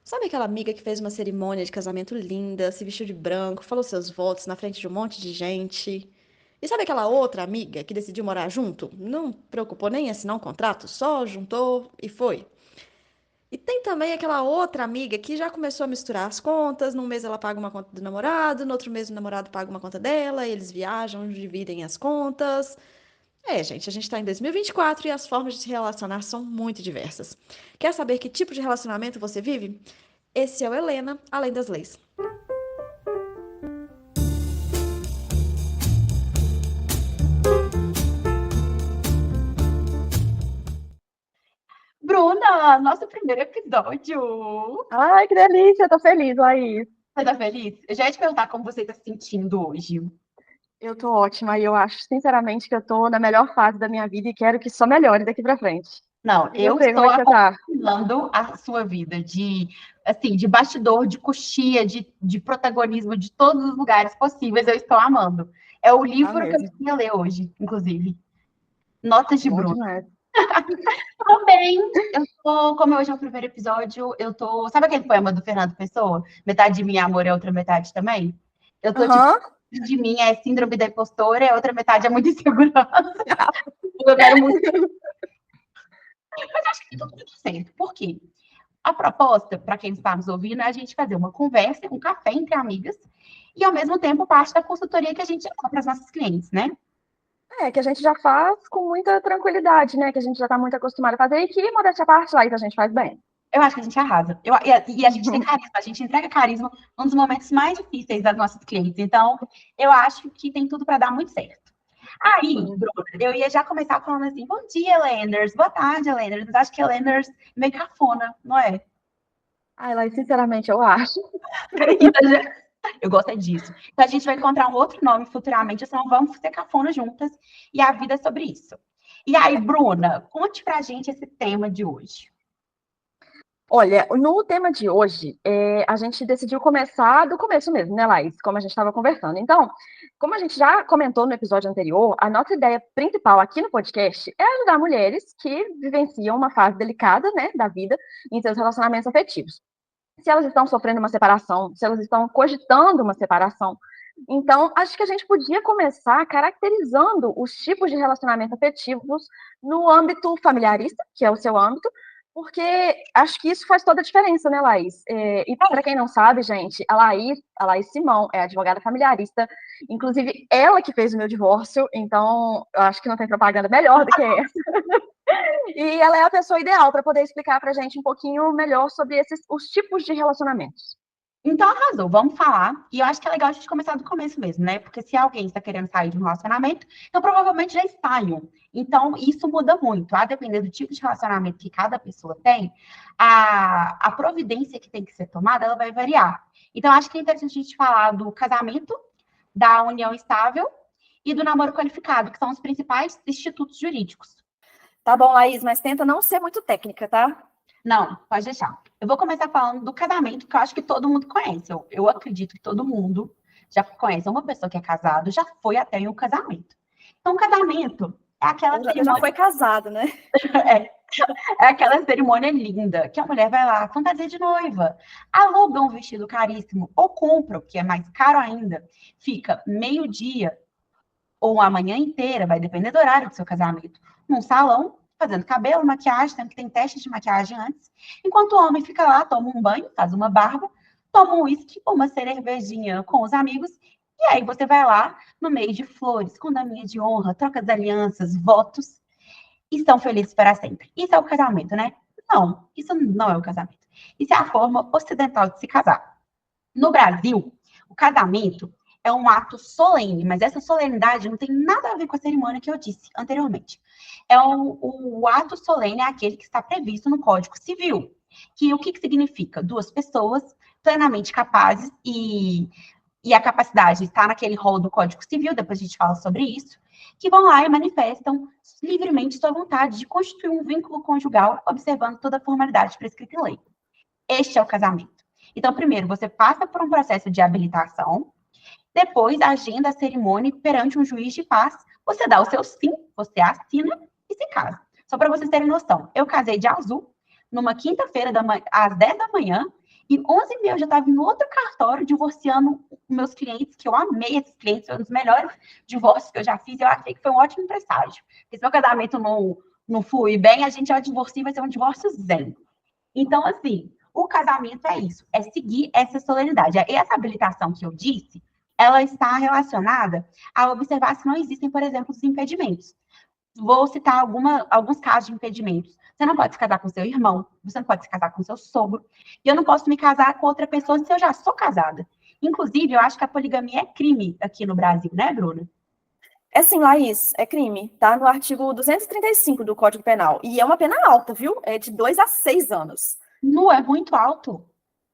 Sabe aquela amiga que fez uma cerimônia de casamento linda, se vestiu de branco, falou seus votos na frente de um monte de gente? E sabe aquela outra amiga que decidiu morar junto? Não preocupou nem em assinar um contrato, só juntou e foi. E tem também aquela outra amiga que já começou a misturar as contas. Num mês ela paga uma conta do namorado, no outro mês o namorado paga uma conta dela, eles viajam, dividem as contas. É, gente, a gente tá em 2024 e as formas de se relacionar são muito diversas. Quer saber que tipo de relacionamento você vive? Esse é o Helena, Além das Leis. Bruna, nosso primeiro episódio. Ai, que delícia, tô feliz, Laís. Você tá feliz? Eu já ia te perguntar como você tá se sentindo hoje. Eu tô ótima e eu acho, sinceramente, que eu tô na melhor fase da minha vida e quero que só melhore daqui pra frente. Não, E eu você, como estou é que você tá? acompanhando a sua vida de, assim, de bastidor, de coxia, de protagonismo, de todos os lugares possíveis. Eu estou amando. É o Tá livro que eu mesmo. ia ler hoje, inclusive. Notas de Bom Bruna. demais. Tô bem. Eu tô, como hoje é o primeiro episódio, eu tô. Sabe aquele poema do Fernando Pessoa? Metade de mim é amor e a outra metade também? Eu tô tipo, Aham. de mim é síndrome da impostora e a outra metade é muita insegurança. Eu quero muito. Mas acho que tudo certo. Por quê? A proposta, para quem está nos ouvindo, é a gente fazer uma conversa, um café entre amigas, e ao mesmo tempo parte da consultoria que a gente dá para os nossos clientes, né? É, que a gente já faz com muita tranquilidade, né? Que a gente já tá muito acostumado a fazer e que, modéstia à parte, Laís, a gente faz bem. Eu acho que a gente arrasa. E a gente tem carisma, a gente entrega carisma num dos momentos mais difíceis das nossas clientes. Então, eu acho que tem tudo para dar muito certo. Aí, Sim. Bruna, eu ia já começar falando assim: bom dia, Lenders. Boa tarde, Lenders. Eu acho que Lenders é meio cafona, não é? Ai, Laís, sinceramente, eu acho. Então, eu gosto é disso. Então, a gente vai encontrar um outro nome futuramente, senão vamos ser cafona juntas. E a vida é sobre isso. E aí, Bruna, conte pra gente esse tema de hoje. Olha, no tema de hoje, a gente decidiu começar do começo mesmo, né, Laís? Como a gente estava conversando. Então, como a gente já comentou no episódio anterior, a nossa ideia principal aqui no podcast é ajudar mulheres que vivenciam uma fase delicada, né, da vida em seus relacionamentos afetivos. Se elas estão sofrendo uma separação, se elas estão cogitando uma separação. Então, acho que a gente podia começar caracterizando os tipos de relacionamento afetivos no âmbito familiarista, que é o seu âmbito, porque acho que isso faz toda a diferença, né, Laís? E para quem não sabe, gente, a Laís Simão é advogada familiarista, inclusive ela que fez o meu divórcio, então eu acho que não tem propaganda melhor do que essa. E ela é a pessoa ideal para poder explicar para a gente um pouquinho melhor sobre os tipos de relacionamentos. Então, arrasou, vamos falar. E eu acho que é legal a gente começar do começo mesmo, né? Porque se alguém está querendo sair de um relacionamento, então provavelmente já está em um. Então, isso muda muito. A depender do tipo de relacionamento que cada pessoa tem, a providência que tem que ser tomada, ela vai variar. Então, acho que é interessante a gente falar do casamento, da união estável e do namoro qualificado, que são os principais institutos jurídicos. Tá bom, Laís, mas tenta não ser muito técnica, tá? Não, pode deixar. Eu vou começar falando do casamento, que eu acho que todo mundo conhece. Eu acredito que todo mundo já conhece uma pessoa que é casado, já foi até em um casamento. Então, casamento é aquela Eu já fui cerimônia, casada, né? é, é aquela cerimônia linda, que a mulher vai lá, fantasia de noiva, aluga um vestido caríssimo, ou compra, o que é mais caro ainda, fica meio-dia ou a manhã inteira, vai depender do horário do seu casamento, num salão, fazendo cabelo, maquiagem, sempre tem teste de maquiagem antes, enquanto o homem fica lá, toma um banho, faz uma barba, toma um uísque, uma cervejinha com os amigos, e aí você vai lá, no meio de flores, com daminha de honra, troca as alianças, votos, e estão felizes para sempre. Isso é o casamento, né? Não, isso não é o casamento. Isso é a forma ocidental de se casar. No Brasil, o casamento é um ato solene, mas essa solenidade não tem nada a ver com a cerimônia que eu disse anteriormente. O ato solene é aquele que está previsto no Código Civil. Que o que significa? Duas pessoas plenamente capazes e a capacidade está naquele rol do Código Civil, depois a gente fala sobre isso, que vão lá e manifestam livremente sua vontade de constituir um vínculo conjugal, observando toda a formalidade prescrita em lei. Este é o casamento. Então, primeiro, você passa por um processo de habilitação, depois agenda a cerimônia perante um juiz de paz, você dá o seu sim, você assina e se casa. Só para vocês terem noção, eu casei de azul numa quinta-feira às 10 da manhã E 11h30 eu já estava em outro cartório divorciando meus clientes, que eu amei esses clientes, foi um dos melhores divórcios que eu já fiz, eu achei que foi um ótimo presságio. Porque se meu casamento não flui bem, a gente já divorcia e vai ser um divórcio zen. Então, assim, o casamento é isso, é seguir essa solenidade. Essa habilitação que eu disse, ela está relacionada a observar se não existem, por exemplo, os impedimentos. Vou citar alguns casos de impedimentos. Você não pode se casar com seu irmão, você não pode se casar com seu sogro, e eu não posso me casar com outra pessoa se eu já sou casada. Inclusive, eu acho que a poligamia é crime aqui no Brasil, né, Bruna? É sim, Laís, é crime, tá no artigo 235 do Código Penal. E é uma pena alta, viu? É de 2 a 6 anos. Não é muito alto.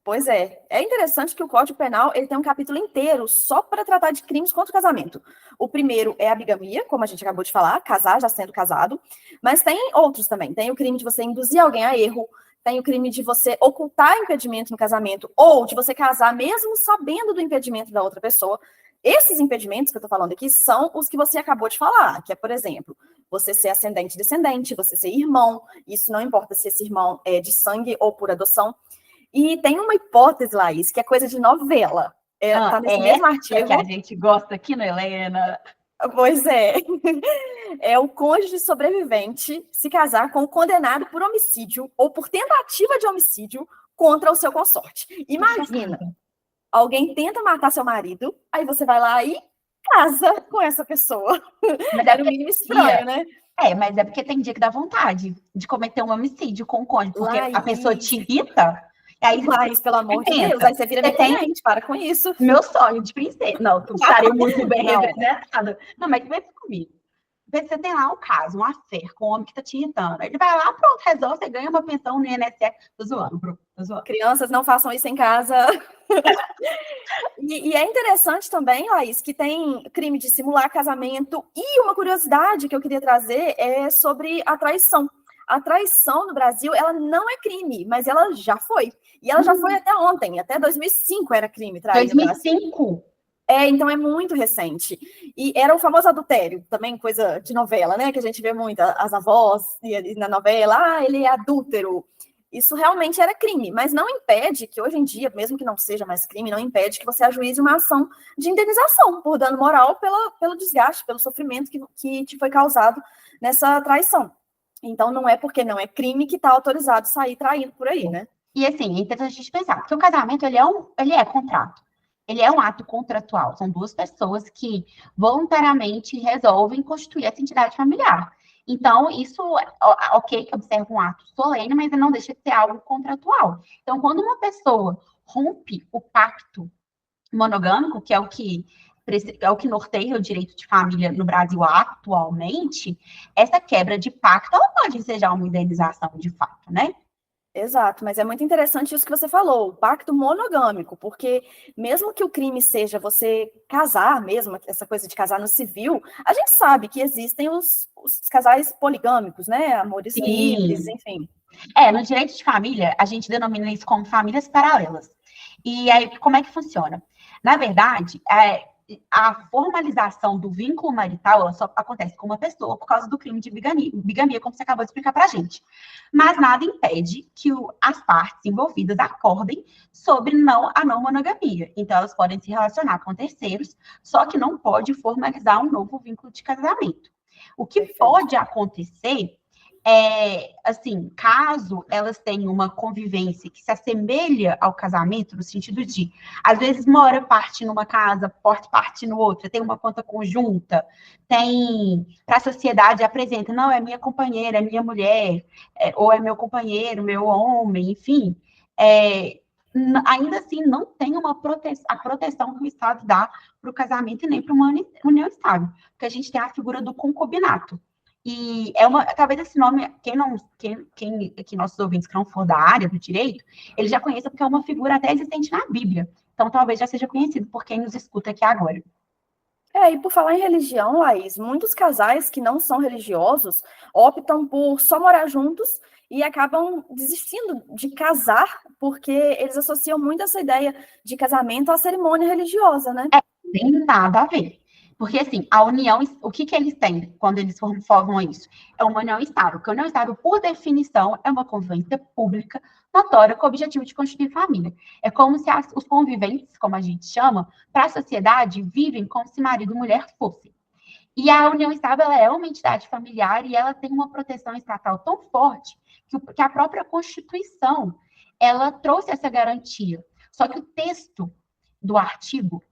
Pois é. É interessante que o Código Penal ele tem um capítulo inteiro só para tratar de crimes contra o casamento. O primeiro é a bigamia, como a gente acabou de falar, casar já sendo casado. Mas tem outros também. Tem o crime de você induzir alguém a erro, tem o crime de você ocultar impedimento no casamento, ou de você casar mesmo sabendo do impedimento da outra pessoa. Esses impedimentos que eu tô falando aqui são os que você acabou de falar, que é, por exemplo, você ser ascendente e descendente, você ser irmão, isso não importa se esse irmão é de sangue ou por adoção. E tem uma hipótese, Laís, que é coisa de novela. Tá nesse mesmo artigo. Que a gente gosta aqui, né, Helena? Pois é. É o cônjuge sobrevivente se casar com o condenado por homicídio ou por tentativa de homicídio contra o seu consorte. Imagina, alguém tenta matar seu marido, aí você vai lá e casa com essa pessoa. Mas é no mínimo estranho, né? Mas é porque tem dia que dá vontade de cometer um homicídio com o cônjuge, porque Laís, a pessoa te irrita. Aí, Laís, pelo amor de Deus, aí você vira minha cliente, para com isso. Meu sonho de princesa. Não, tu estaria muito bem representada. Não, mas pensa comigo. Você tem lá um caso, um affair com um homem que tá te irritando. Ele vai lá, pronto, resolve, você ganha uma pensão no INSS. Tô zoando, Bruno. Tô zoando. Crianças, não façam isso em casa. E é interessante também, Laís, que tem crime de simular casamento. E uma curiosidade que eu queria trazer é sobre a traição. A traição no Brasil, ela não é crime, mas ela já foi. E ela já foi até ontem, até 2005 era crime trair 2005? Então é muito recente. E era o famoso adultério, também coisa de novela, né? Que a gente vê muito, as avós e na novela, ele é adúltero. Isso realmente era crime, mas não impede que hoje em dia, mesmo que não seja mais crime, não impede que você ajuize uma ação de indenização por dano moral pelo desgaste, pelo sofrimento que te foi causado nessa traição. Então não é porque não é crime que está autorizado sair traindo por aí, né? E assim, é interessante a gente pensar, porque o casamento, ele é contrato. Ele é um ato contratual. São duas pessoas que voluntariamente resolvem constituir essa entidade familiar. Então, isso, ok, que observa um ato solene, mas não deixa de ser algo contratual. Então, quando uma pessoa rompe o pacto monogâmico, que é o que norteia o direito de família no Brasil atualmente, essa quebra de pacto, ela pode ensejar uma indenização de fato, né? Exato, mas é muito interessante isso que você falou, o pacto monogâmico, porque mesmo que o crime seja você casar mesmo, essa coisa de casar no civil, a gente sabe que existem os casais poligâmicos, né? Amores livres, enfim. No direito de família, a gente denomina isso como famílias paralelas. E aí, como é que funciona? Na verdade, a formalização do vínculo marital ela só acontece com uma pessoa por causa do crime de bigamia, como você acabou de explicar para a gente. Mas nada impede que as partes envolvidas acordem sobre a não monogamia. Então, elas podem se relacionar com terceiros, só que não pode formalizar um novo vínculo de casamento. O que pode acontecer assim, caso elas tenham uma convivência que se assemelha ao casamento, no sentido de, às vezes, mora parte numa casa, parte no outra, tem uma conta conjunta, para a sociedade apresenta, não, é minha companheira, é minha mulher, ou é meu companheiro, meu homem, enfim, ainda assim não tem a proteção que o Estado dá para o casamento e nem para uma união estável, porque a gente tem a figura do concubinato. E talvez esse nome, quem aqui, nossos ouvintes que não for da área do direito, ele já conheça porque é uma figura até existente na Bíblia. Então, talvez já seja conhecido por quem nos escuta aqui agora. E por falar em religião, Laís, muitos casais que não são religiosos optam por só morar juntos e acabam desistindo de casar porque eles associam muito essa ideia de casamento à cerimônia religiosa, né? Tem nada a ver. Porque, assim, a união, o que eles têm quando eles formam isso? É uma união estável. Porque a união estável, por definição, é uma convivência pública, notória, com o objetivo de constituir família. É como se os conviventes, como a gente chama, para a sociedade, vivem como se marido e mulher fossem. E a união estável ela é uma entidade familiar e ela tem uma proteção estatal tão forte que a própria Constituição ela trouxe essa garantia. Só que o texto do artigo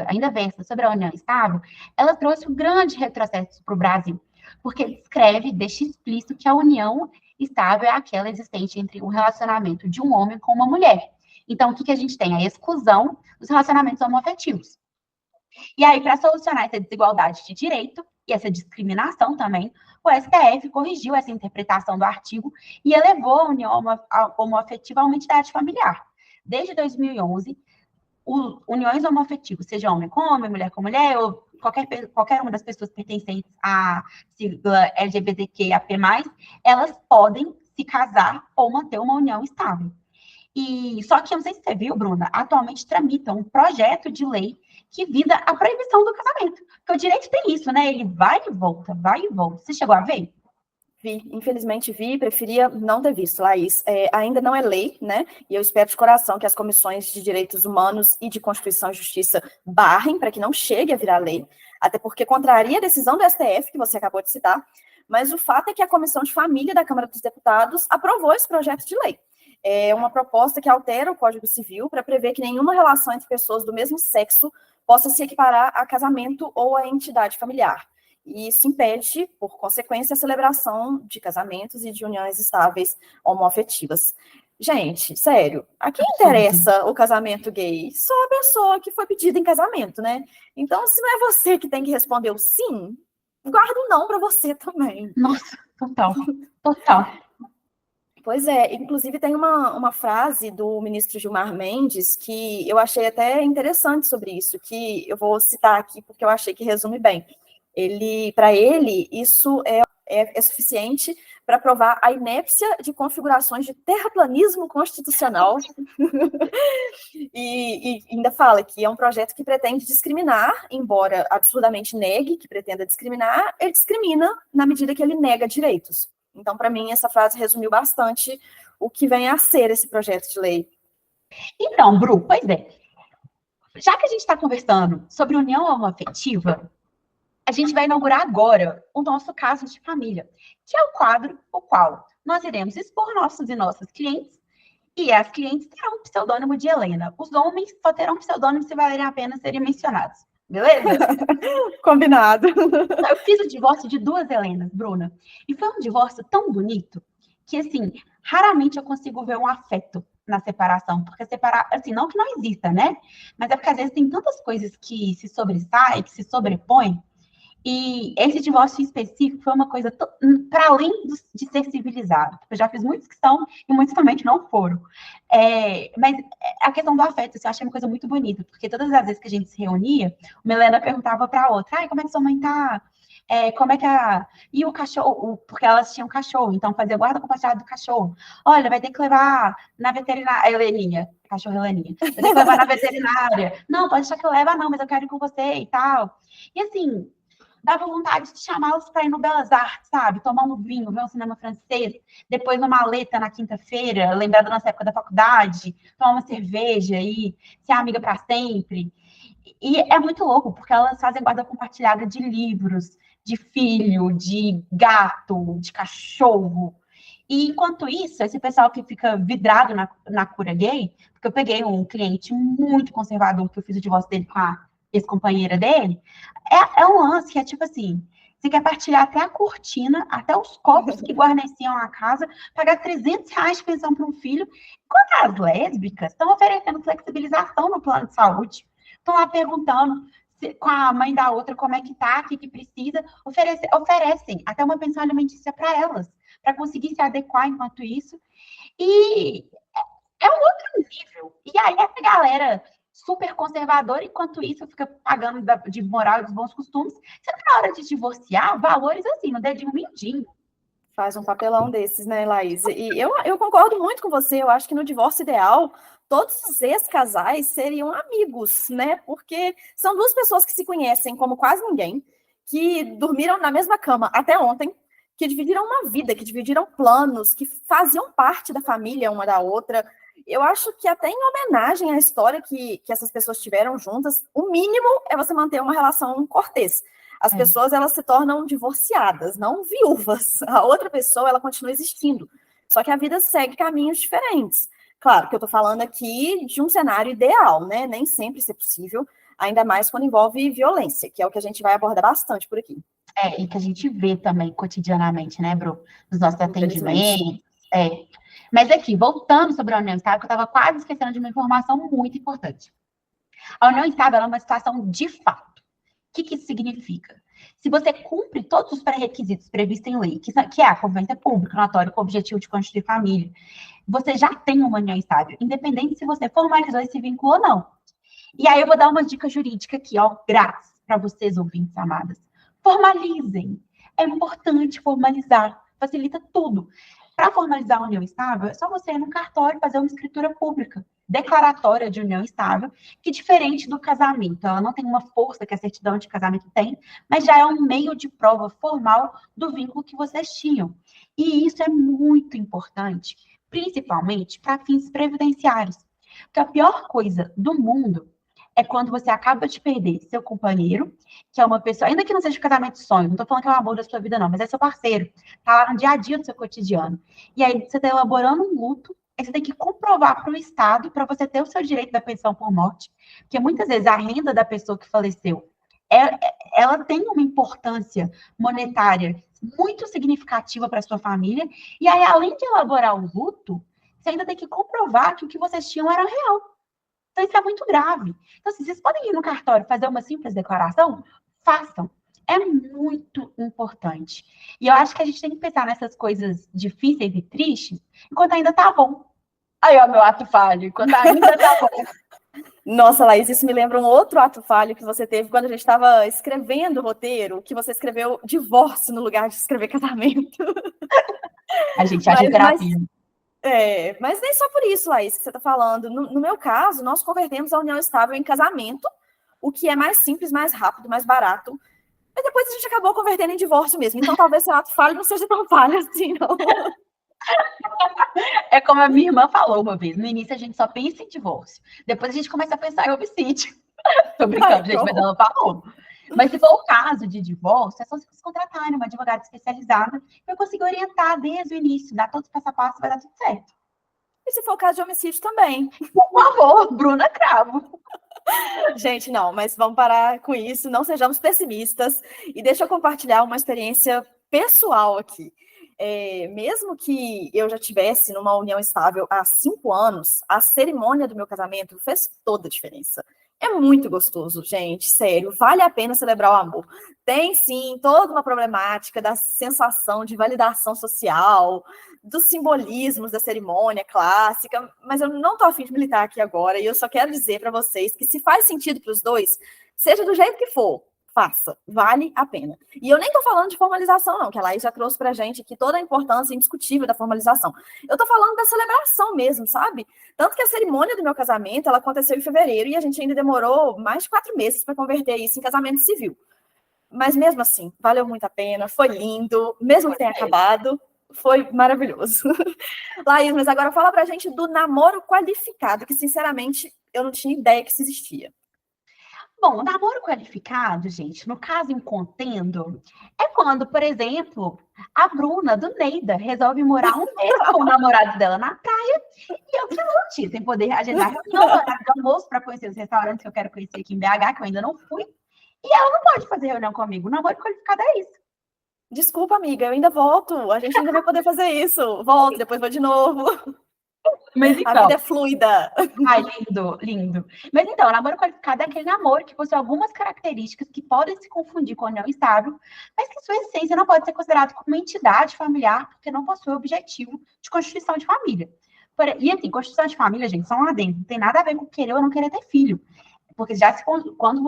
ainda versa sobre a união estável, ela trouxe um grande retrocesso para o Brasil, porque ele escreve, deixa explícito que a união estável é aquela existente entre o relacionamento de um homem com uma mulher. Então, o que a gente tem? A exclusão dos relacionamentos homoafetivos. E aí, para solucionar essa desigualdade de direito e essa discriminação também, o STF corrigiu essa interpretação do artigo e elevou a união homoafetiva a uma entidade familiar. Desde 2011, uniões homoafetivas, seja homem com homem, mulher com mulher, ou qualquer uma das pessoas pertencentes à sigla LGBTQIAP+, elas podem se casar ou manter uma união estável. E só que, eu não sei se você viu, Bruna, atualmente tramita um projeto de lei que visa a proibição do casamento. Porque o direito tem isso, né? Ele vai e volta, vai e volta. Você chegou a ver? Vi, infelizmente vi, preferia não ter visto, Laís. Ainda não é lei, né? E eu espero de coração que as comissões de direitos humanos e de Constituição e Justiça barrem para que não chegue a virar lei, até porque contraria a decisão do STF, que você acabou de citar, mas o fato é que a Comissão de Família da Câmara dos Deputados aprovou esse projeto de lei. É uma proposta que altera o Código Civil para prever que nenhuma relação entre pessoas do mesmo sexo possa se equiparar a casamento ou a entidade familiar. E isso impede, por consequência, a celebração de casamentos e de uniões estáveis homoafetivas. Gente, sério, a quem interessa o casamento gay? Só a pessoa que foi pedida em casamento, né? Então, se não é você que tem que responder o sim, guarda o não para você também. Nossa, total, total. Pois é, inclusive tem uma frase do ministro Gilmar Mendes que eu achei até interessante sobre isso, que eu vou citar aqui porque eu achei que resume bem. Para ele, isso é suficiente para provar a inépcia de configurações de terraplanismo constitucional. e ainda fala que é um projeto que pretende discriminar, embora absurdamente negue que pretenda discriminar, ele discrimina na medida que ele nega direitos. Então, para mim, essa frase resumiu bastante o que vem a ser esse projeto de lei. Então, Bru, pois é. Já que a gente está conversando sobre união homoafetiva, a gente vai inaugurar agora o nosso caso de família, que é o quadro o qual nós iremos expor nossos e nossas clientes, e as clientes terão o pseudônimo de Helena. Os homens só terão pseudônimo se valerem a pena serem mencionados. Beleza? Combinado. Eu fiz o divórcio de 2 Helenas, Bruna, e foi um divórcio tão bonito que, assim, raramente eu consigo ver um afeto na separação, porque separar, assim, não que não exista, né? Mas é porque às vezes tem tantas coisas que se sobressaem, que se sobrepõem, e esse divórcio em específico foi uma coisa para além de ser civilizado. Eu já fiz muitos que são e muitos também que não foram. Mas a questão do afeto, assim, eu achei uma coisa muito bonita, porque todas as vezes que a gente se reunia, uma Helena perguntava para a outra: ai, como é que sua mãe tá? Como é que a. E o cachorro? Porque elas tinham cachorro, então fazia guarda compartilhada do cachorro. Olha, vai ter que levar na veterinária. A Heleninha, cachorro Heleninha. Vai ter que levar na veterinária. Não, pode deixar que eu leve, não, mas eu quero ir com você e tal. E assim, dava vontade de chamá-los para ir no Belas Artes, sabe? Tomar um vinho, ver um cinema francês, depois uma maleta na quinta-feira, lembrar da nossa época da faculdade, tomar uma cerveja e ser amiga para sempre. E é muito louco, porque elas fazem guarda compartilhada de livros, de filho, de gato, de cachorro. E enquanto isso, esse pessoal que fica vidrado na cura gay, porque eu peguei um cliente muito conservador que eu fiz o divórcio dele com a ex-companheira dele, é um lance que é tipo assim, você quer partilhar até a cortina, até os copos que guarneciam a casa, pagar R$ 300 de pensão para um filho, enquanto as lésbicas estão oferecendo flexibilização no plano de saúde, estão lá perguntando com a mãe da outra como é que tá, o que precisa, oferecem até uma pensão alimentícia para elas, para conseguir se adequar enquanto isso, e é um outro nível. E aí essa galera super conservadora, enquanto isso fica pagando de moral e dos bons costumes, sendo que na hora de divorciar, valores assim, no dedinho mindinho. Faz um papelão desses, né, Laís? E eu concordo muito com você. Eu acho que no divórcio ideal, todos os ex-casais seriam amigos, né? Porque são duas pessoas que se conhecem como quase ninguém, que dormiram na mesma cama até ontem, que dividiram uma vida, que dividiram planos, que faziam parte da família uma da outra. Eu acho que até em homenagem à história que essas pessoas tiveram juntas, o mínimo é você manter uma relação cortês. As pessoas, elas se tornam divorciadas, não viúvas. A outra pessoa, ela continua existindo. Só que a vida segue caminhos diferentes. Claro que eu estou falando aqui de um cenário ideal, né? Nem sempre isso é possível, ainda mais quando envolve violência, que é o que a gente vai abordar bastante por aqui. E que a gente vê também cotidianamente, né, Bru? Nos nossos Infelizmente. atendimentos. Mas aqui, voltando sobre a união estável, que eu estava quase esquecendo de uma informação muito importante. A união estável é uma situação de fato. O que isso significa? Se você cumpre todos os pré-requisitos previstos em lei, que é a convivência pública, notório com o objetivo de constituir família, você já tem uma união estável, independente se você formalizou esse vínculo ou não. E aí eu vou dar uma dica jurídica aqui, ó, grátis, para vocês, ouvintes amadas. Formalizem. É importante formalizar. Facilita tudo. Para formalizar a união estável, é só você ir no cartório fazer uma escritura pública, declaratória de união estável, que diferente do casamento, ela não tem uma força que a certidão de casamento tem, mas já é um meio de prova formal do vínculo que vocês tinham. E isso é muito importante, principalmente para fins previdenciários. Porque a pior coisa do mundo é quando você acaba de perder seu companheiro, que é uma pessoa, ainda que não seja um casamento de sonho, não estou falando que é o amor da sua vida, não, mas é seu parceiro, tá lá no dia a dia do seu cotidiano. E aí você está elaborando um luto, aí você tem que comprovar para o Estado, para você ter o seu direito da pensão por morte, porque muitas vezes a renda da pessoa que faleceu, ela tem uma importância monetária muito significativa para a sua família, e aí, além de elaborar o luto, você ainda tem que comprovar que o que vocês tinham era real. Então, isso é muito grave. Então, assim, vocês podem ir no cartório fazer uma simples declaração? Façam. É muito importante. E eu acho que a gente tem que pensar nessas coisas difíceis e tristes enquanto ainda tá bom. Aí, ó, meu ato falho. Enquanto ainda tá bom. Nossa, Laís, isso me lembra um outro ato falho que você teve quando a gente estava escrevendo o roteiro, que você escreveu divórcio no lugar de escrever casamento. A gente acha terapia. Mas nem só por isso, Laís, que você está falando. No meu caso, nós convertemos a união estável em casamento, o que é mais simples, mais rápido, mais barato. Mas depois a gente acabou convertendo em divórcio mesmo. Então talvez seu ato falho não seja tão falho assim, não. É como a minha irmã falou uma vez. No início a gente só pensa em divórcio. Depois a gente começa a pensar em homicídio. Tô brincando, gente, mas ela falou. Mas se for o caso de divórcio, é só vocês contratarem uma advogada especializada para conseguir orientar desde o início, dar todos os passo a passo, vai dar tudo certo. E se for o caso de homicídio também. Por favor, Bruna Cravo. Gente, não, mas vamos parar com isso, não sejamos pessimistas. E deixa eu compartilhar uma experiência pessoal aqui. Mesmo que eu já tivesse numa união estável há 5 anos, a cerimônia do meu casamento fez toda a diferença. É muito gostoso, gente, sério, vale a pena celebrar o amor. Tem, sim, toda uma problemática da sensação de validação social, dos simbolismos da cerimônia clássica, mas eu não tô a fim de militar aqui agora, e eu só quero dizer para vocês que se faz sentido para os dois, seja do jeito que for, faça, vale a pena. E eu nem tô falando de formalização, não, que a Laís já trouxe pra gente aqui toda a importância indiscutível da formalização. Eu tô falando da celebração mesmo, sabe? Tanto que a cerimônia do meu casamento, ela aconteceu em fevereiro e a gente ainda demorou mais de 4 meses para converter isso em casamento civil. Mas mesmo assim, valeu muito a pena, foi lindo, mesmo que tenha acabado, foi maravilhoso. Laís, mas agora fala pra gente do namoro qualificado, que sinceramente eu não tinha ideia que isso existia. Bom, o namoro qualificado, gente, no caso em contendo, é quando, por exemplo, a Bruna, do Neida, resolve morar um mês com o namorado dela na praia e eu que lute, sem poder agendar reunião, horário de almoço para conhecer os restaurantes que eu quero conhecer aqui em BH, que eu ainda não fui, e ela não pode fazer reunião comigo. O namoro qualificado é isso. Desculpa, amiga, eu ainda volto, a gente ainda vai poder fazer isso. Volto, depois vou de novo. Mas então, a vida é fluida. Ai, lindo, lindo. Mas então, o namoro qualificado é aquele namoro que possui algumas características que podem se confundir com a união estável, mas que, em sua essência, não pode ser considerado como uma entidade familiar, porque não possui o objetivo de constituição de família. E assim, constituição de família, gente, só um adendo, não tem nada a ver com querer ou não querer ter filho. Porque quando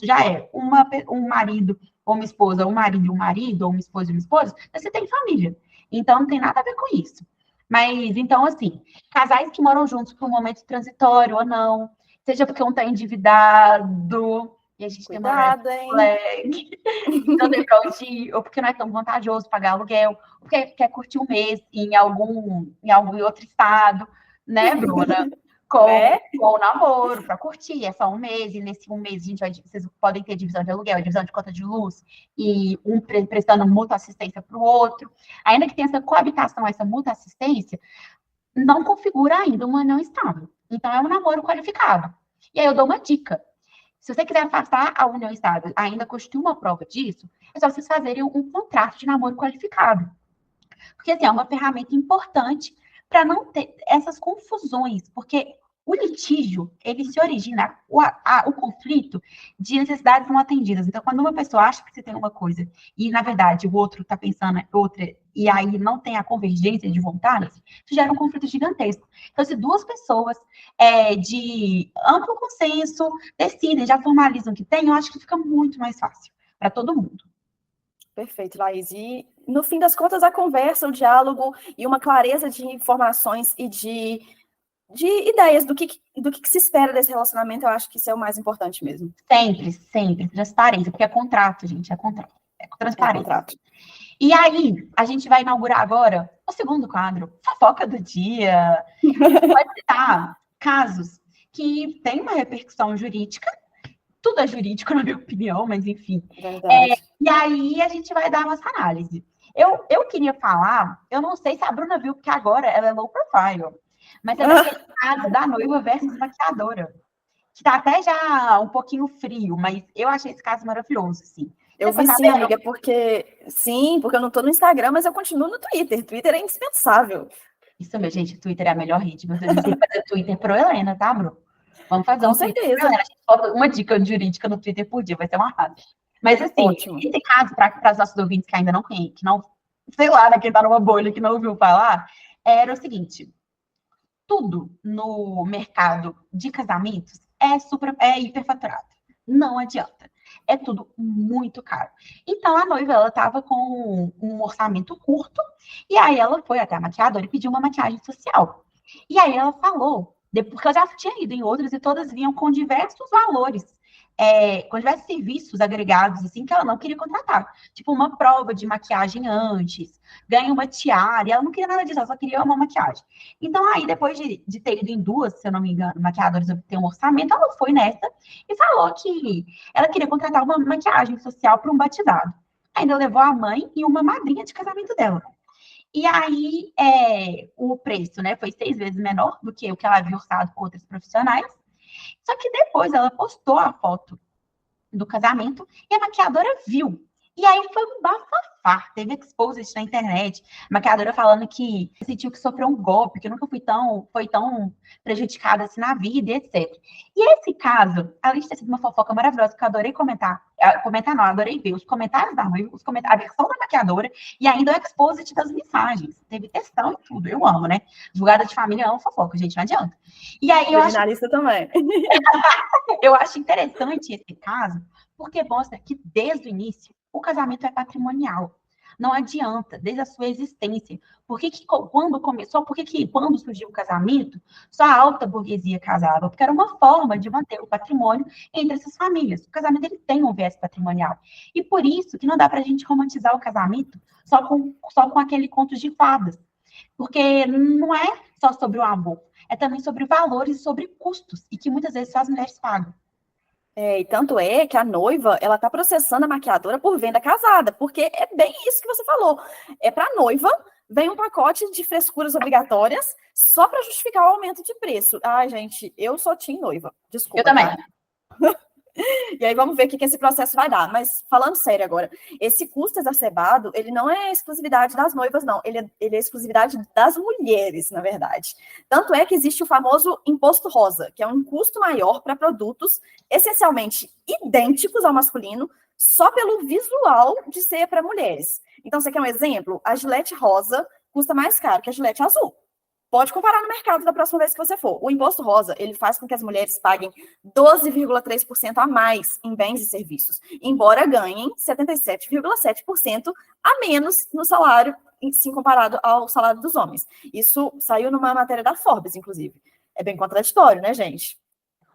já é um marido ou uma esposa, um marido e um marido, ou uma esposa e uma esposa, você tem família. Então, não tem nada a ver com isso. Mas, então, assim, casais que moram juntos por um momento transitório ou não, seja porque um está endividado, e a gente tem uma red Cuidado, hein? flag, não tem pra onde ir, ou porque não é tão vantajoso pagar aluguel, ou porque quer curtir um mês em algum outro estado, né, Bruna? Com, Né? com o namoro, para curtir, é só um mês, e nesse um mês vocês podem ter divisão de aluguel, divisão de conta de luz, e um prestando mútua assistência para o outro. Ainda que tenha essa coabitação, essa mútua assistência, não configura ainda uma união estável. Então, é um namoro qualificado. E aí eu dou uma dica. Se você quiser afastar a união estável, ainda constitui uma prova disso, é só vocês fazerem um contrato de namoro qualificado. Porque, assim, é uma ferramenta importante para não ter essas confusões, porque o litígio, ele se origina, o conflito, de necessidades não atendidas. Então, quando uma pessoa acha que você tem uma coisa e, na verdade, o outro está pensando outra, e aí não tem a convergência de vontades, isso gera um conflito gigantesco. Então, se duas pessoas de amplo consenso decidem, já formalizam o que tem, eu acho que fica muito mais fácil para todo mundo. Perfeito, Laís. E, no fim das contas, a conversa, o diálogo e uma clareza de informações e de ideias do que se espera desse relacionamento, eu acho que isso é o mais importante mesmo. Sempre, sempre. Transparência, porque é contrato, gente, é contrato. É transparência. É contrato. E aí, a gente vai inaugurar agora o segundo quadro, fofoca do dia. Pode citar casos que têm uma repercussão jurídica, tudo é jurídico, na minha opinião, mas enfim. Verdade. E aí a gente vai dar nossa análise. Eu queria falar, eu não sei se a Bruna viu, porque agora ela é low profile, mas é daquele caso da noiva versus maquiadora, que tá até já um pouquinho frio, mas eu achei esse caso maravilhoso, assim. Eu vi sim, amiga, porque eu não tô no Instagram, mas eu continuo no Twitter. Twitter é indispensável. Isso, meu, gente, Twitter é a melhor rede. Vocês têm que fazer Twitter pro Helena, tá, Bru? Vamos fazer Com um Twitter certeza. pro Helena. A gente solta uma dica jurídica no Twitter por dia, vai ser uma arraso. Mas, assim, Ótimo. esse caso, para os nossos ouvintes que ainda não conhecem, que não, sei lá, né, quem tá numa bolha que não ouviu falar, era o seguinte: tudo no mercado de casamentos é hiperfaturado. Não adianta. É tudo muito caro. Então, a noiva, ela estava com um orçamento curto, e aí ela foi até a maquiadora e pediu uma maquiagem social. E aí ela falou, porque eu já tinha ido em outras, e todas vinham com diversos valores, com diversos serviços agregados, assim, que ela não queria contratar. Tipo, uma prova de maquiagem antes, ganha uma tiara, e ela não queria nada disso, ela só queria uma maquiagem. Então, aí, depois de ter ido em duas, se eu não me engano, maquiadoras obter um orçamento, ela foi nessa e falou que ela queria contratar uma maquiagem social para um batizado. Ainda levou a mãe e uma madrinha de casamento dela. E aí, o preço, né, foi 6 vezes menor do que o que ela havia orçado com outros profissionais. Só que depois ela postou a foto do casamento e a maquiadora viu. E aí foi um bafafá, teve exposed na internet, a maquiadora falando que sentiu que sofreu um golpe, que nunca foi tão prejudicada assim na vida, etc. E esse caso, além de ter sido uma fofoca maravilhosa, que eu adorei adorei ver os comentários da noiva, a versão da maquiadora, e ainda o exposed das mensagens. Teve textão e tudo, eu amo, né? Julgada de família, eu amo fofoca, gente, não adianta. E aí Jornalista também. eu acho interessante esse caso, porque mostra que desde o início o casamento é patrimonial. Não adianta, desde a sua existência. Quando surgiu o casamento, só a alta burguesia casava? Porque era uma forma de manter o patrimônio entre essas famílias. O casamento ele tem um viés patrimonial. E por isso que não dá para a gente romantizar o casamento só com aquele conto de fadas. Porque não é só sobre o amor, é também sobre valores e sobre custos, e que muitas vezes só as mulheres pagam. E tanto é que a noiva, ela tá processando a maquiadora por venda casada, porque é bem isso que você falou. Para a noiva, vem um pacote de frescuras obrigatórias só para justificar o aumento de preço. Ai, gente, eu sou team noiva. Desculpa. Eu também. Tá? E aí vamos ver o que esse processo vai dar. Mas falando sério agora, esse custo exacerbado, ele não é exclusividade das noivas, não. Ele é exclusividade das mulheres, na verdade. Tanto é que existe o famoso imposto rosa, que é um custo maior para produtos essencialmente idênticos ao masculino, só pelo visual de ser para mulheres. Então, você quer um exemplo? A Gillette rosa custa mais caro que a Gillette azul. Pode comparar no mercado da próxima vez que você for. O imposto rosa, ele faz com que as mulheres paguem 12,3% a mais em bens e serviços, embora ganhem 77,7% a menos no salário, se comparado ao salário dos homens. Isso saiu numa matéria da Forbes, inclusive. É bem contraditório, né, gente?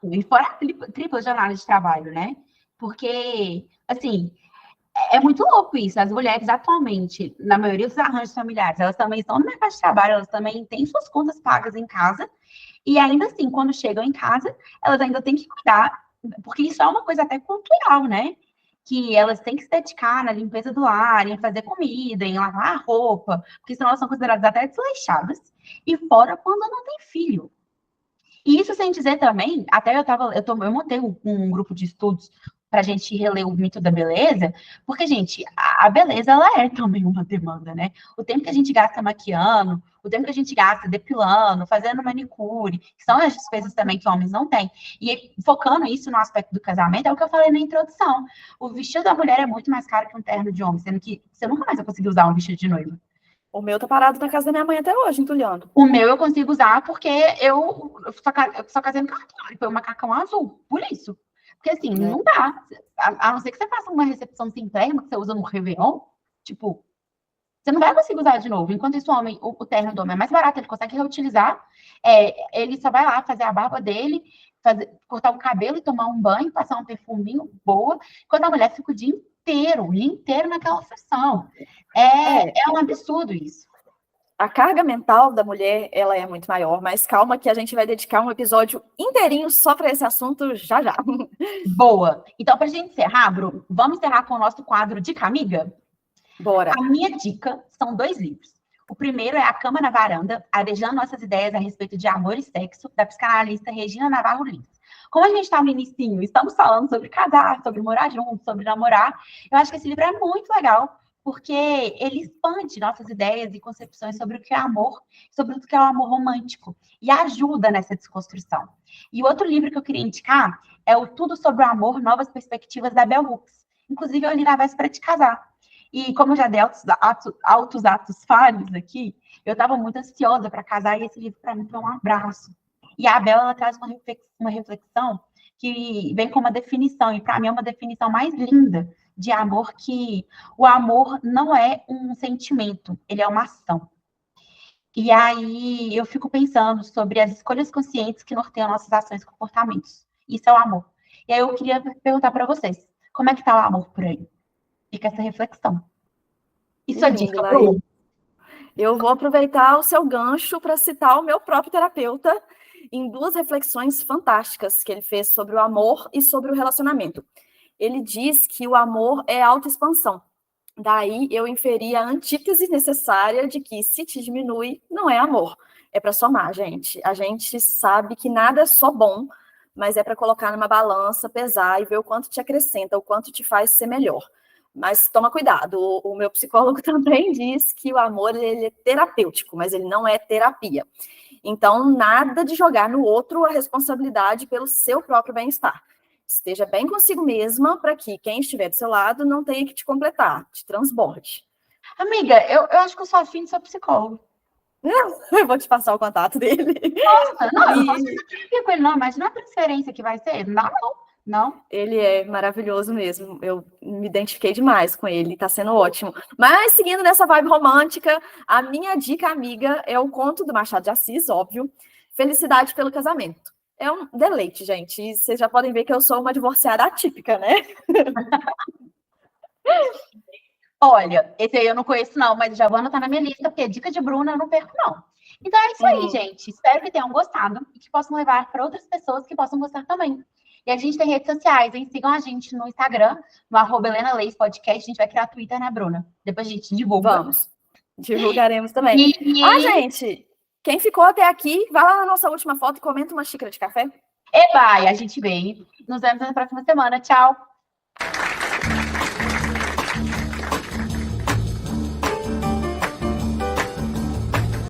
E fora a tripla jornada de trabalho, né? Porque, assim, é muito louco isso. As mulheres, atualmente, na maioria dos arranjos familiares, elas também estão no mercado de trabalho, elas também têm suas contas pagas em casa, e ainda assim, quando chegam em casa, elas ainda têm que cuidar, porque isso é uma coisa até cultural, né? Que elas têm que se dedicar na limpeza do lar, em fazer comida, em lavar a roupa, porque senão elas são consideradas até desleixadas, e fora quando não tem filho. E isso sem dizer também, até eu montei um grupo de estudos para a gente reler o mito da beleza, porque, gente, a beleza, ela é também uma demanda, né? O tempo que a gente gasta maquiando, o tempo que a gente gasta depilando, fazendo manicure, que são as coisas também que homens não têm. E focando isso no aspecto do casamento, é o que eu falei na introdução. O vestido da mulher é muito mais caro que um terno de homem, sendo que você nunca mais vai conseguir usar um vestido de noiva. O meu tá parado na casa da minha mãe até hoje, entulhando. O meu eu consigo usar porque eu só casei no cartório, foi um macacão azul, por isso. Porque assim, não dá. A não ser que você faça uma recepção sem terno, que você usa no Réveillon, tipo, você não vai conseguir usar de novo. Enquanto isso, o terno do homem é mais barato, ele consegue reutilizar. Ele só vai lá fazer a barba dele, cortar o cabelo e tomar um banho, passar um perfuminho boa. Enquanto a mulher fica o dia inteiro naquela sessão. É um absurdo isso. A carga mental da mulher, ela é muito maior, mas calma que a gente vai dedicar um episódio inteirinho só para esse assunto já já. Boa. Então, para a gente encerrar, Bru, vamos encerrar com o nosso quadro Dica Amiga? Bora. A minha dica são 2 livros. O primeiro é A Cama na Varanda, Arejando Nossas Ideias a Respeito de Amor e Sexo, da psicanalista Regina Navarro Lins. Como a gente está no inicinho, estamos falando sobre casar, sobre morar junto, sobre namorar, eu acho que esse livro é muito legal, porque ele expande nossas ideias e concepções sobre o que é amor, sobre o que é o amor romântico, e ajuda nessa desconstrução. E o outro livro que eu queria indicar é o Tudo sobre o Amor, Novas Perspectivas, da Bell Hooks. Inclusive, eu li na véspera de casar. E como eu já dei altos atos falhos aqui, eu estava muito ansiosa para casar, e esse livro, para mim, foi um abraço. E a Bel, ela traz uma reflexão que vem com uma definição, e para mim é uma definição mais linda de amor, que o amor não é um sentimento, ele é uma ação. E aí eu fico pensando sobre as escolhas conscientes que norteiam nossas ações e comportamentos. Isso é o amor. E aí eu queria perguntar para vocês, como é que está o amor por aí? Fica essa reflexão. Isso é dica, Bru? Eu vou aproveitar o seu gancho para citar o meu próprio terapeuta em 2 reflexões fantásticas que ele fez sobre o amor e sobre o relacionamento. Ele diz que o amor é autoexpansão. Daí eu inferi a antítese necessária de que se te diminui, não é amor. É para somar, gente. A gente sabe que nada é só bom, mas é para colocar numa balança, pesar e ver o quanto te acrescenta, o quanto te faz ser melhor. Mas toma cuidado, o meu psicólogo também diz que o amor ele é terapêutico, mas ele não é terapia. Então, nada de jogar no outro a responsabilidade pelo seu próprio bem-estar. Esteja bem consigo mesma para que quem estiver do seu lado não tenha que te completar, te transborde. Amiga, eu acho que eu sou afim de ser psicólogo. Eu vou te passar o contato dele. Nossa, não, eu não posso fazer terapia com ele, não. Imagina a transferência que vai ser. Não. Ele é maravilhoso mesmo. Eu me identifiquei demais com ele, tá sendo ótimo. Mas, seguindo nessa vibe romântica, a minha dica amiga é o conto do Machado de Assis, óbvio, Felicidade pelo Casamento. É um deleite, gente. E vocês já podem ver que eu sou uma divorciada atípica, né? Olha, esse aí eu não conheço, não, mas já vou anotar na minha lista, porque dica de Bruna eu não perco, não. Então é isso aí, gente. Espero que tenham gostado e que possam levar para outras pessoas que possam gostar também. E a gente tem redes sociais, hein? Sigam a gente no Instagram, no @HelenaLeis_podcast. A gente vai criar Twitter, né, Bruna? Depois a gente divulga. Vamos. Divulgaremos também. Gente, quem ficou até aqui, vai lá na nossa última foto e comenta uma xícara de café. Eba, a gente vem. Nos vemos na próxima semana. Tchau.